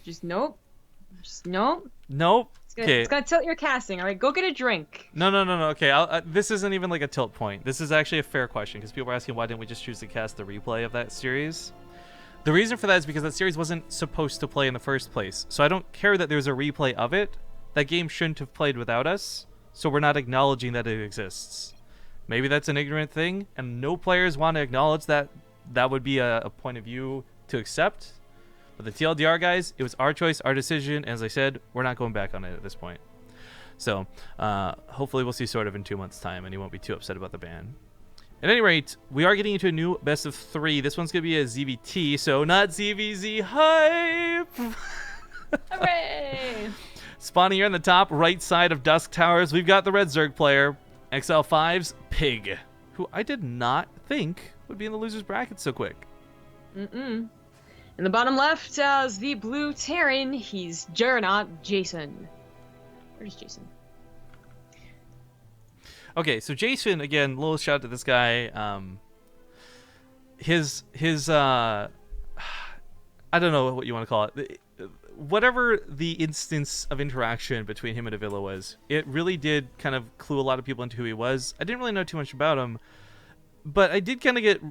Just nope. Just nope. Nope. It's gonna tilt your casting. All right, go get a drink. No. Okay, this isn't even like a tilt point. This is actually a fair question because people are asking why didn't we just choose to cast the replay of that series. The reason for that is because that series wasn't supposed to play in the first place. So I don't care that there's a replay of it. That game shouldn't have played without us. So we're not acknowledging that it exists. Maybe that's an ignorant thing, and no players want to acknowledge that. That would be a point of view to accept. But the TLDR guys, it was our choice, our decision. As I said, we're not going back on it at this point. So hopefully we'll see sort of in 2 months' time, and he won't be too upset about the ban. At any rate, we are getting into a new best of 3. This one's going to be a ZvT, so not ZvZ hype! Hooray! Spawning here on the top right side of Dusk Towers, we've got the Red Zerg player, XL5's PiG, who I did not think would be in the loser's bracket so quick. In the bottom left, as the blue Terran, he's Juggernaut Jason. Where's Jason? Okay, so Jason, again, little shout out to this guy. His I don't know what you want to call it. Whatever the instance of interaction between him and Avila was, it really did kind of clue a lot of people into who he was. I didn't really know too much about him, but I did kind of get,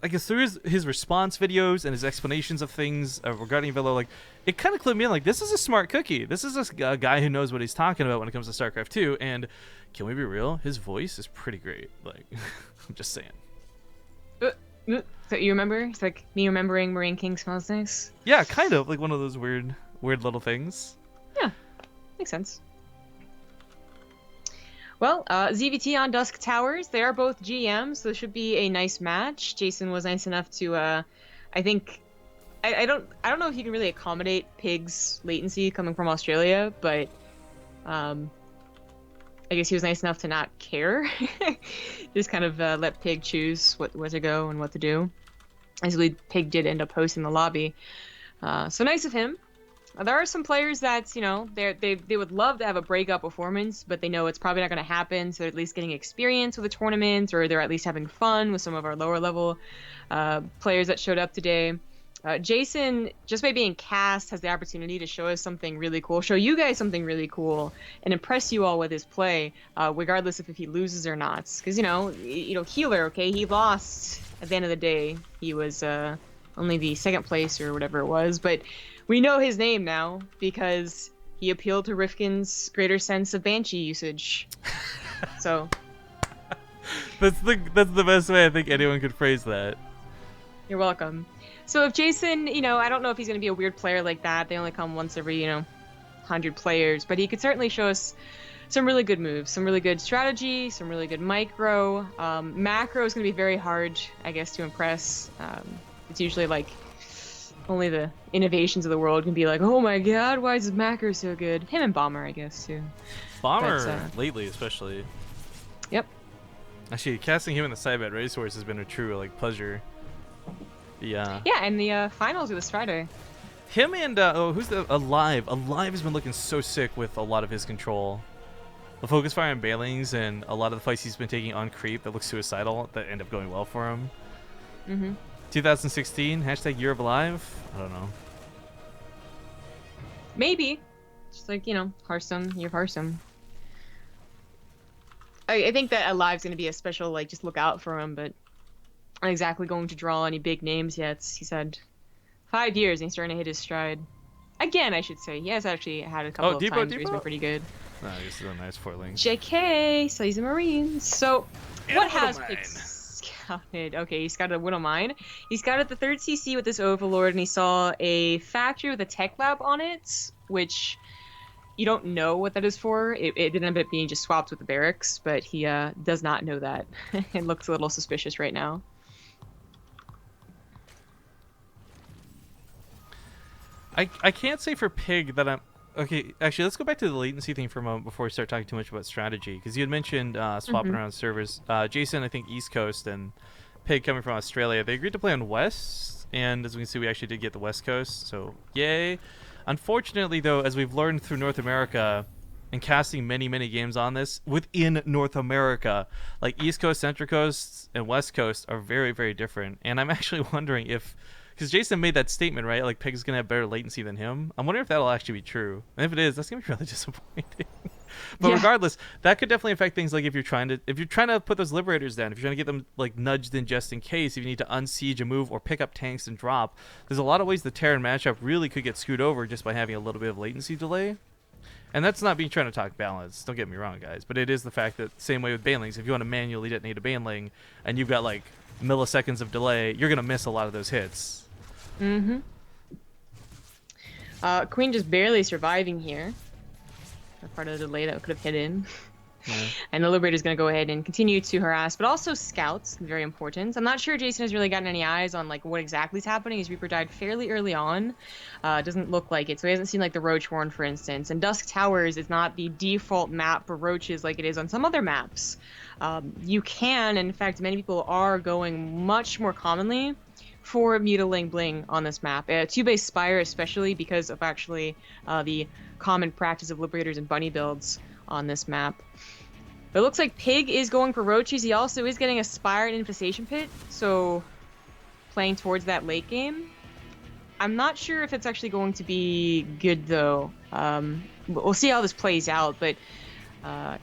I guess, through his response videos and his explanations of things regarding Avila, like, it kind of clued me in, like, this is a smart cookie. This is a guy who knows what he's talking about when it comes to StarCraft 2, and can we be real? His voice is pretty great. Like, I'm just saying. So you remember? It's like me remembering Marine King smells nice. Yeah, kind of like one of those weird little things. Yeah, makes sense. Well, ZvT on Dusk Towers. They are both GMs, so this should be a nice match. Jason was nice enough to, I think, I don't know if you can really accommodate PiG's latency coming from Australia, but I guess he was nice enough to not care. Just kind of let PiG choose where to go and what to do. As PiG did end up hosting the lobby. So nice of him. There are some players that, you know, they would love to have a breakout performance, but they know it's probably not going to happen, so they're at least getting experience with the tournament, or they're at least having fun with some of our lower level players that showed up today. Jason, just by being cast, has the opportunity to show us something really cool, show you guys something really cool, and impress you all with his play, regardless of if he loses or not. Because, you know, healer, okay, he lost at the end of the day. He was only the second place or whatever it was, but we know his name now because he appealed to Rifkin's greater sense of Banshee usage. So that's the best way I think anyone could phrase that. You're welcome. So if Jason, you know, I don't know if he's going to be a weird player like that. They only come once every, 100 players, but he could certainly show us some really good moves, some really good strategy, some really good micro. Macro is going to be very hard, I guess, to impress. It's usually like only the innovations of the world can be like, oh my god, why is macro so good? Him and Bomber, I guess, too. Bomber, lately especially. Yep. Actually, casting him in the Sidebet Racehorse has been a true pleasure. Yeah, and the finals are this Friday. Him and who's the Alive? Alive has been looking so sick with a lot of his control. The focus fire and bailings and a lot of the fights he's been taking on creep that look suicidal that end up going well for him. 2016 hashtag Year of Alive. I don't know. Maybe, just like Hearthstone, Year of Hearthstone. I think that Alive's gonna be a special just look out for him, but not exactly going to draw any big names yet. He's had 5 years and he's starting to hit his stride. Again, I should say. He has actually had a couple of times where he's been pretty good. No, he's still a nice foiling. JK, so he's a Marine. So, what has PiG scouted? Okay, he scouted a Widow Mine. He scouted the 3rd CC with this Overlord, and he saw a factory with a tech lab on it, which you don't know what that is for. It did end up being just swapped with the barracks, but he does not know that. It looks a little suspicious right now. I can't say for PiG that I'm... Okay, actually, let's go back to the latency thing for a moment before we start talking too much about strategy. Because you had mentioned swapping around servers. Jason, I think East Coast, and PiG coming from Australia. They agreed to play on West, and as we can see, we actually did get the West Coast, so yay. Unfortunately, though, as we've learned through North America, and casting many, many games on this, within North America, like East Coast, Central Coast, and West Coast are very, very different. And I'm actually wondering if because Jason made that statement, right? Like Pig's gonna have better latency than him. I'm wondering if that'll actually be true. And if it is, that's gonna be really disappointing. But Yeah. regardless, that could definitely affect things like if you're trying to put those liberators down, if you're trying to get them like nudged in just in case, if you need to unsiege a move or pick up tanks and drop, there's a lot of ways the Terran matchup really could get screwed over just by having a little bit of latency delay. And that's not me trying to talk balance, don't get me wrong, guys, but it is the fact that same way with banelings, if you want to manually detonate a baneling and you've got like milliseconds of delay, you're gonna miss a lot of those hits. Mm-hmm. Queen just barely surviving here. Part of the delay that could have hit in. Yeah. And the Liberator's going to go ahead and continue to harass, but also scouts, very important. I'm not sure Jason has really gotten any eyes on like what exactly is happening. His Reaper died fairly early on. Doesn't look like it, so he hasn't seen like the Roach Warren, for instance. And Dusk Towers is not the default map for roaches like it is on some other maps. You can, and in fact, many people are going much more commonly for Mutiling Bling on this map. Two-base Spire, especially because of actually the common practice of Liberators and Bunny builds on this map. But it looks like Pig is going for Roaches. He also is getting a Spire and Infestation Pit, so playing towards that late game. I'm not sure if it's actually going to be good, though. We'll see how this plays out, but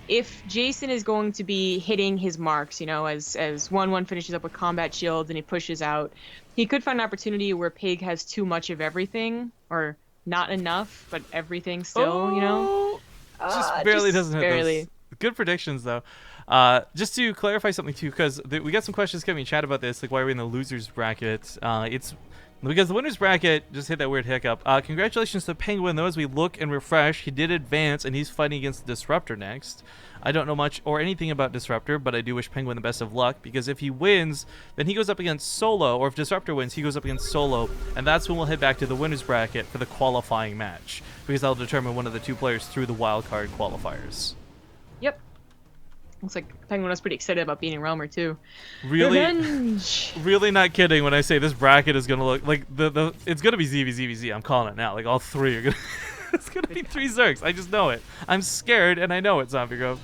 if Jason is going to be hitting his marks, you know, as 1-1 finishes up with combat shields and he pushes out, he could find an opportunity where Pig has too much of everything, or not enough, but everything still, you know? Just barely doesn't hit barely. those. Good predictions, though. Just to clarify something, too, because we got some questions coming in chat about this, like why are we in the losers bracket. It's because the winners bracket just hit that weird hiccup. Congratulations to Penguin, though, as we look and refresh. He did advance, and he's fighting against the Disruptor next. I don't know much or anything about Disruptor, but I do wish Penguin the best of luck, because if he wins, then he goes up against Solo, or if Disruptor wins, he goes up against Solo, and that's when we'll head back to the winners bracket for the qualifying match, because that'll determine one of the two players through the wildcard qualifiers. Yep. Looks like Penguin was pretty excited about beating Realmer, too. Really? Revenge! Really not kidding when I say this bracket is going to look like it's going to be ZvZ. I'm calling it now. Like, all three are going to... It's going to be 3 Zergs. I just know it. I'm scared, and I know it, Zombie Grove.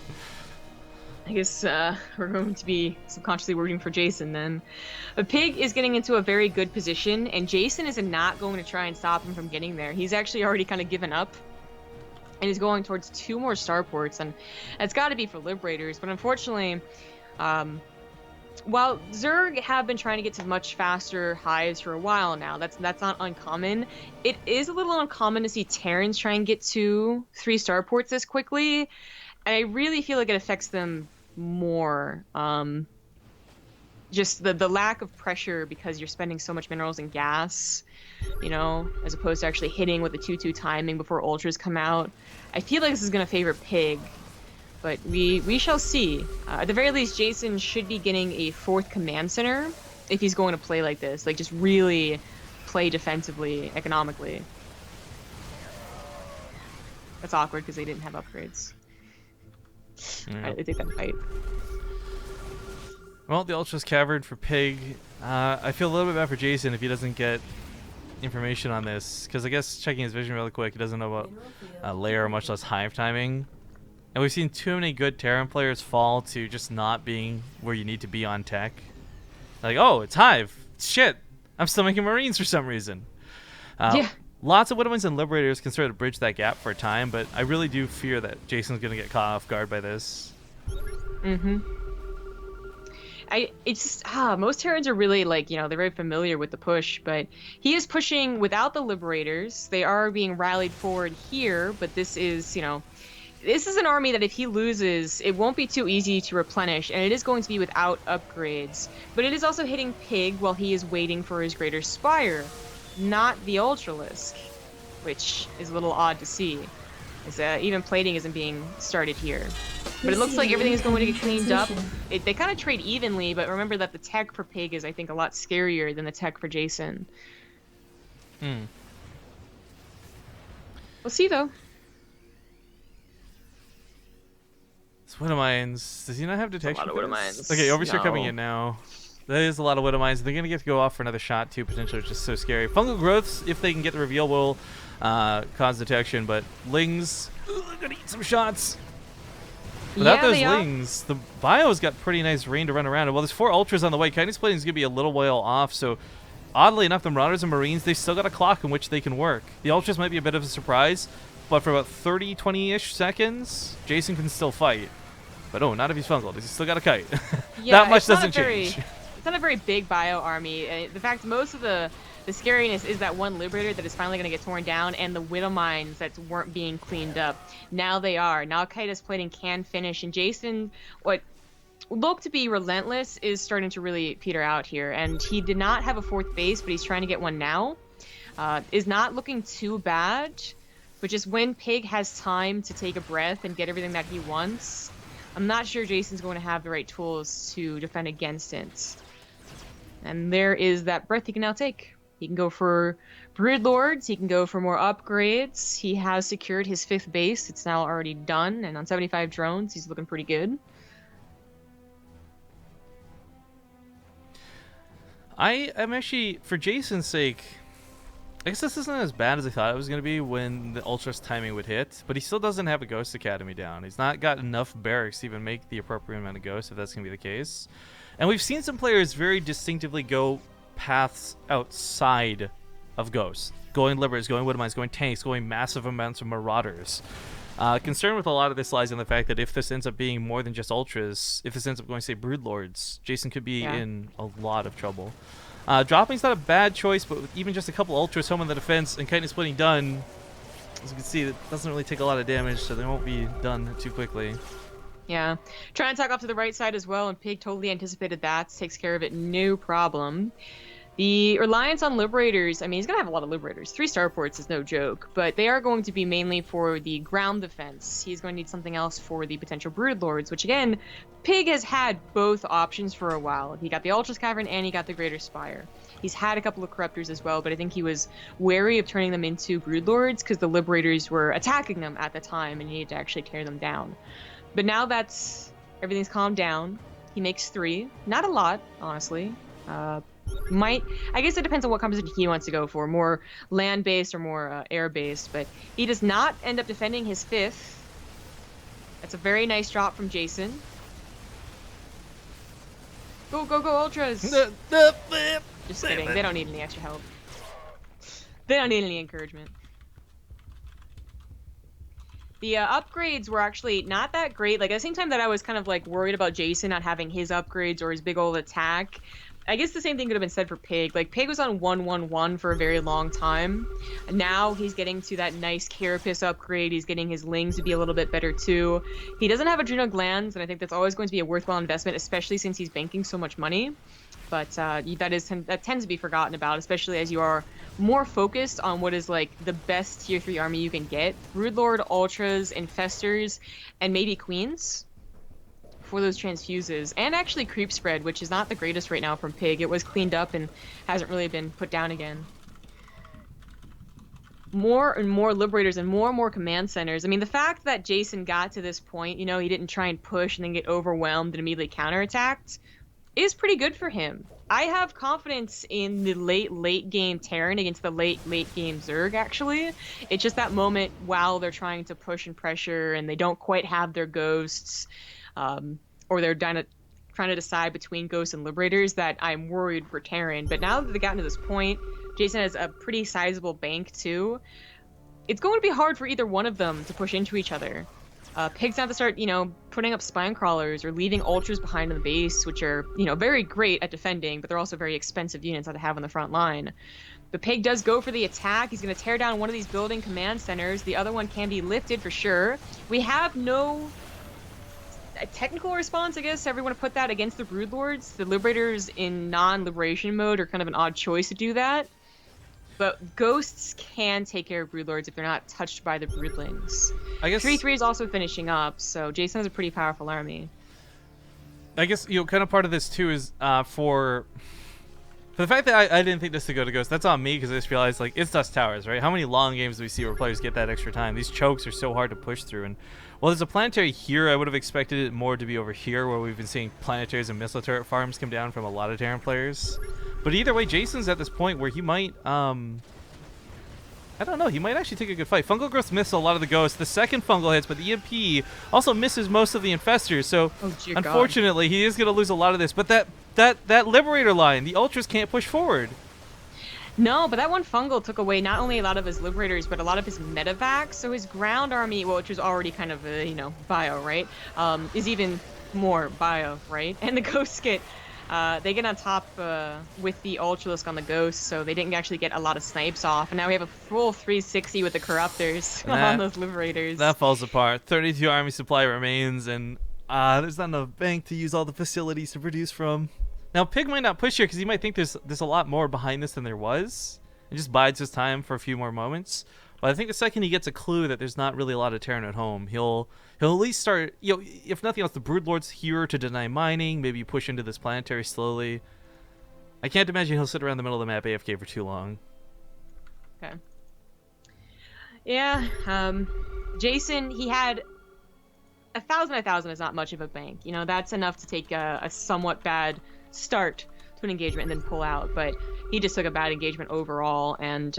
I guess we're going to be subconsciously rooting for Jason, then. But Pig is getting into a very good position, and Jason is not going to try and stop him from getting there. He's actually already kind of given up. And he's going towards 2 more starports, and it's got to be for Liberators. But unfortunately, while Zerg have been trying to get to much faster highs for a while now, that's not uncommon. It is a little uncommon to see Terrans try and get to 3 starports this quickly, and I really feel like it affects them more. Just the lack of pressure because you're spending so much minerals and gas, you know, as opposed to actually hitting with the 2-2 timing before ultras come out. I feel like this is going to favor Pig, but we shall see. At the very least, Jason should be getting a 4th command center if he's going to play like this, like just really play defensively, economically. That's awkward because they didn't have upgrades. Yeah. Alright, they take that fight. Well, the Ultra's Cavern for Pig. I feel a little bit bad for Jason if he doesn't get information on this, because I guess checking his vision really quick, he doesn't know about layer, much less hive timing. And we've seen too many good Terran players fall to just not being where you need to be on tech. Like, oh, it's hive. Shit, I'm still making Marines for some reason. Yeah. Lots of Widowmans and Liberators can sort of bridge that gap for a time, but I really do fear that Jason's going to get caught off guard by this. Mm-hmm. It's just, most Terrans are really, like, you know, they're very familiar with the push, but he is pushing without the Liberators. They are being rallied forward here, but this is, you know, this is an army that if he loses, it won't be too easy to replenish, and it is going to be without upgrades. But it is also hitting Pig while he is waiting for his Greater Spire, not the Ultralisk, which is a little odd to see, as even plating isn't being started here. But it looks like everything is going to get cleaned up. They kind of trade evenly, but remember that the tech for Pig is, I think, a lot scarier than the tech for Jason. We'll see, though. It's Widowmines. Does he not have detection? A lot of Widowmines. Okay, Overseer No. coming in now. That is a lot of Widowmines. They're going to get to go off for another shot, too, potentially, which is so scary. Fungal Growths, if they can get the reveal, will cause detection, but Lings, they're going to eat some shots. Without those Lings, the Bio's got pretty nice rain to run around. And while there's 4 Ultras on the way, Kindness Plating is going to be a little while off, so oddly enough, the Marauders and Marines, they've still got a clock in which they can work. The Ultras might be a bit of a surprise, but for about 30, 20-ish seconds, Jason can still fight. But oh, not if he's fungled. He's still got a kite. Yeah, that much doesn't change. It's not a very big bio army. The fact most of the scariness is that one Liberator that is finally going to get torn down, and the Widow Mines that weren't being cleaned up. Now they are. Now Kaida's plating can finish, and Jason, what looked to be relentless, is starting to really peter out here. And he did not have a 4th base, but he's trying to get one now. Is not looking too bad, but just when Pig has time to take a breath and get everything that he wants, I'm not sure Jason's going to have the right tools to defend against it. And there is that breath he can now take. He can go for Broodlords, he can go for more upgrades. He has secured his 5th base. It's now already done, and on 75 drones, he's looking pretty good. I am actually, for Jason's sake, I guess this isn't as bad as I thought it was going to be when the Ultras timing would hit, but he still doesn't have a Ghost Academy down. He's not got enough barracks to even make the appropriate amount of Ghosts, if that's going to be the case. And we've seen some players very distinctively go paths outside of Ghosts. Going Liberators, going Widow Mines, going Tanks, going massive amounts of Marauders. Concern with a lot of this lies in the fact that if this ends up being more than just Ultras, if this ends up going, say, Broodlords, Jason could be in a lot of trouble. Dropping's not a bad choice, but with even just a couple Ultras home on the defense and Chitin Splitting done, as you can see, it doesn't really take a lot of damage, so they won't be done too quickly. Yeah. Try and tuck off to the right side as well, and Pig totally anticipated that. Takes care of it, no problem. The reliance on Liberators, I mean, he's going to have a lot of Liberators. 3 starports is no joke, but they are going to be mainly for the ground defense. He's going to need something else for the potential Broodlords, which again, Pig has had both options for a while. He got the Ultras Cavern and he got the Greater Spire. He's had a couple of Corruptors as well, but I think he was wary of turning them into Broodlords because the Liberators were attacking them at the time and he needed to actually tear them down. But now that's everything's calmed down, he makes 3. Not a lot, honestly. I guess it depends on what composition he wants to go for, more land-based or more air-based, but he does not end up defending his 5th. That's a very nice drop from Jason. Go, go, go, Ultras! Just kidding, they don't need any extra help. They don't need any encouragement. The upgrades were actually not that great. Like, at the same time that I was kind of, like, worried about Jason not having his upgrades or his big old attack, I guess the same thing could have been said for Pig. Like, Pig was on 1-1-1 for a very long time. Now he's getting to that nice Carapace upgrade. He's getting his Lings to be a little bit better, too. He doesn't have Adrenal Glands, and I think that's always going to be a worthwhile investment, especially since he's banking so much money. But that tends to be forgotten about, especially as you are more focused on what is, like, the best Tier 3 army you can get. Broodlord, Ultras, Infestors, and maybe Queens for those transfuses, and actually Creep Spread, which is not the greatest right now from Pig. It was cleaned up and hasn't really been put down again. More and more Liberators and more command centers. I mean, the fact that Jason got to this point, you know, he didn't try and push and then get overwhelmed and immediately counterattacked, is pretty good for him. I have confidence in the late game Terran against the late game Zerg, actually. It's just that moment while they're trying to push and pressure and they don't quite have their ghosts, or they're trying to decide between Ghosts and Liberators, that I'm worried for Terran. But now that they've gotten to this point, Jason has a pretty sizable bank too. It's going to be hard for either one of them to push into each other. Pig's have to start, you know, putting up spine crawlers or leaving Ultras behind on the base, which are, you know, very great at defending, but they're also very expensive units to have on the front line. But Pig does go for the attack. He's going to tear down one of these building command centers. The other one can be lifted for sure. We have no technical response, I guess. Everyone to put that against the Broodlords. The Liberators in non-liberation mode are kind of an odd choice to do that. But Ghosts can take care of Broodlords if they're not touched by the Broodlings. I guess 3-3 is also finishing up, so Jason has a pretty powerful army. I guess, you know, kind of part of this too is for the fact that I didn't think this to go to Ghost. That's on me because I just realized, like, it's Dust Towers, right? How many long games do we see where players get that extra time? These chokes are so hard to push through, and well, there's a planetary here. I would have expected it more to be over here, where we've been seeing planetaries and missile turret farms come down from a lot of Terran players. But either way, Jason's at this point where he might, I don't know, he might actually take a good fight. Fungal Growth misses a lot of the Ghosts. The second Fungal hits, but the EMP also misses most of the Infestors. So, unfortunately, he is going to lose a lot of this. But that Liberator line, the Ultras can't push forward. No, but that one fungal took away not only a lot of his liberators, but a lot of his medevacs. So his ground army, well, which was already kind of, bio, right? Is even more bio, right? And the ghosts get, they get on top with the Ultralisk on the ghosts, so they didn't actually get a lot of snipes off. And now we have a full 360 with the Corruptors on those liberators. That falls apart. 32 army supply remains, and there's not enough bank to use all the facilities to produce from. Now, Pig might not push here because he might think there's a lot more behind this than there was, and just bides his time for a few more moments. But I think the second he gets a clue that there's not really a lot of Terran at home, he'll at least start. If nothing else, the Broodlord's here to deny mining. Maybe push into this planetary slowly. I can't imagine he'll sit around the middle of the map AFK for too long. Okay. Yeah. Jason, he had 1,000 is not much of a bank. That's enough to take a somewhat bad start to an engagement and then pull out, but he just took a bad engagement overall, and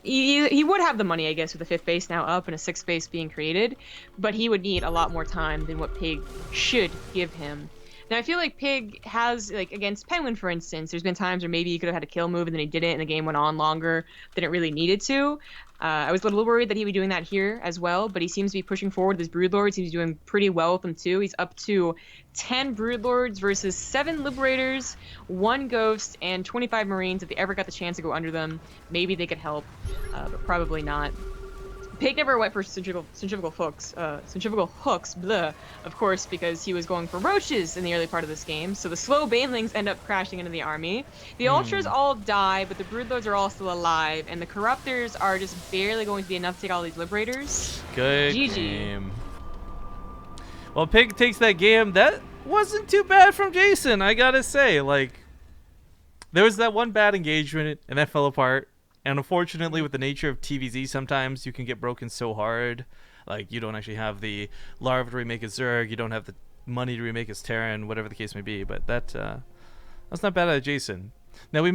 he would have the money, I guess, with the 5th base now up and a 6th base being created, but he would need a lot more time than what Pig should give him. Now, I feel like Pig has, like, against Penguin, for instance, there's been times where maybe he could have had a kill move and then he didn't, and the game went on longer than it really needed to. I was a little worried that he would be doing that here as well, but he seems to be pushing forward with his Broodlords. He's doing pretty well with them, too. He's up to 10 Broodlords versus 7 Liberators, 1 Ghost, and 25 Marines. If they ever got the chance to go under them, maybe they could help, but probably not. Pig never went for centrifugal hooks, blah, of course, because he was going for roaches in the early part of this game, so the slow banelings end up crashing into the army. The Ultras all die, but the Broodlords are all still alive, and the Corruptors are just barely going to be enough to take all these Liberators. Good GG. game. Well, Pig takes that game. That wasn't too bad from Jason, I gotta say. Like, there was that one bad engagement, and that fell apart. And unfortunately, with the nature of TVZ, sometimes you can get broken so hard. Like, you don't actually have the larva to remake his Zerg, you don't have the money to remake his Terran, whatever the case may be. But that's not bad out of Jason. Now, we